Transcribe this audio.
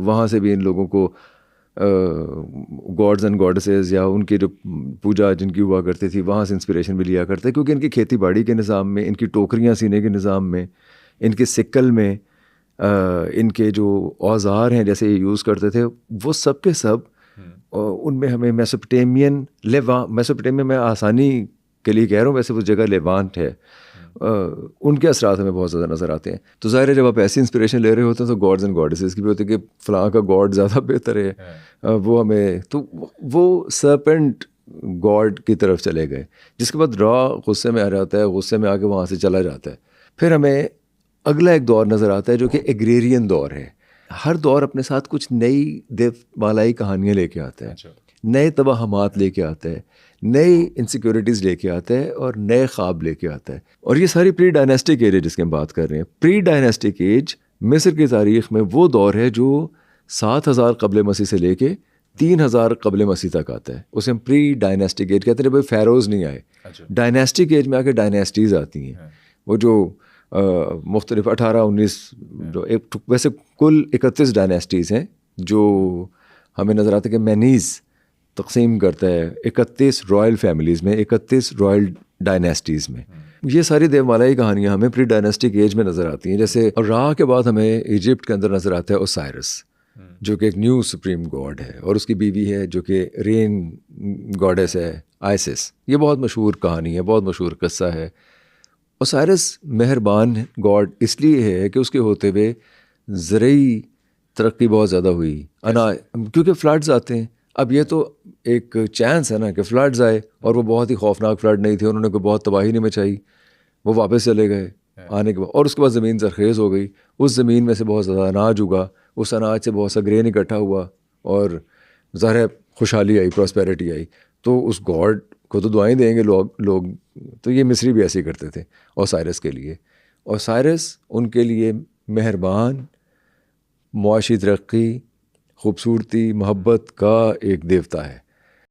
وہاں سے بھی ان لوگوں کو گاڈز اینڈ گاڈسز یا ان کی جو پوجا جن کی ہوا کرتی تھی وہاں سے انسپریشن بھی لیا کرتے، کیونکہ ان کی کھیتی باڑی کے نظام میں، ان کی ٹوکریاں سینے کے نظام میں، ان کے سکل میں، ان کے جو اوزار ہیں جیسے یہ یوز کرتے تھے، وہ سب کے سب ان میں ہمیں میسوپوٹیمیا میں آسانی کے لیے کہہ رہا ہوں، ویسے وہ جگہ لیوانٹ ہے، ان کے اثرات ہمیں بہت زیادہ نظر آتے ہیں. تو ظاہر ہے جب آپ ایسی انسپریشن لے رہے ہوتے ہیں تو گاڈز اینڈ گاڈسز کی بھی ہوتی ہے کہ فلاں کا گاڈ زیادہ بہتر ہے، وہ ہمیں تو وہ سرپنٹ گاڈ کی طرف چلے گئے، جس کے بعد را غصے میں آ جاتا ہے، غصے میں آ کے وہاں سے چلا جاتا ہے. پھر ہمیں اگلا ایک دور نظر آتا ہے جو کہ ایگریرین دور ہے. ہر دور اپنے ساتھ کچھ نئی دیو بالائی کہانیاں لے کے آتا ہے، نئے توہمات لے کے آتا ہے، نئی انسیکیورٹیز لے کے آتا ہے اور نئے خواب لے کے آتا ہے. اور یہ ساری پری ڈائناسٹک ایج ہے جس کی ہم بات کر رہے ہیں. پری ڈائناسٹک ایج مصر کی تاریخ میں وہ دور ہے جو 7000 قبل مسیح سے لے کے 3000 قبل مسیح تک آتا ہے. اسے ہم پری ڈائناسٹک ایج کہتے ہیں. جب فیروز نہیں آئے، ڈائناسٹک ایج میں آ کے ڈائناسٹیز آتی ہیں، وہ جو مختلف 18-19 ویسے کل 31 ڈائناسٹیز ہیں جو ہمیں نظر آتا ہے کہ مینیز تقسیم کرتا ہے 31 رائل فیملیز میں، 31 رائل ڈائناسٹیز میں. یہ ساری دیومالائی کہانیاں ہمیں پری ڈائناسٹک ایج میں نظر آتی ہیں. جیسے را کے بعد ہمیں ایجپٹ کے اندر نظر آتا ہے اوسائرس، جو کہ ایک نیو سپریم گاڈ ہے، اور اس کی بیوی ہے جو کہ رین گاڈیس ہے، آئسس. یہ بہت مشہور کہانی ہے، بہت مشہور قصہ ہے. اوسائرس مہربان گاڈ اس لیے ہے کہ اس کے ہوتے ہوئے زرعی ترقی بہت زیادہ ہوئی، کیونکہ فلڈز آتے ہیں. اب یہ تو ایک چانس ہے نا کہ فلڈز آئے، اور وہ بہت ہی خوفناک فلڈ نہیں تھے، انہوں نے کوئی بہت تباہی نہیں مچائی، وہ واپس چلے گئے آنے کے بعد. اور اس کے بعد زمین زرخیز ہو گئی، اس زمین میں سے بہت زیادہ اناج اگا، اس اناج سے بہت سا گرین اکٹھا ہوا، اور ظاہر خوشحالی آئی، پراسپیرٹی آئی. تو اس گاڈ کو تو دعائیں دیں گے لوگ. تو یہ مصری بھی ایسے ہی کرتے تھے اوسائرس کے لیے. اوسائرس ان کے لیے مہربان، معاشی ترقی، خوبصورتی، محبت کا ایک دیوتا ہے.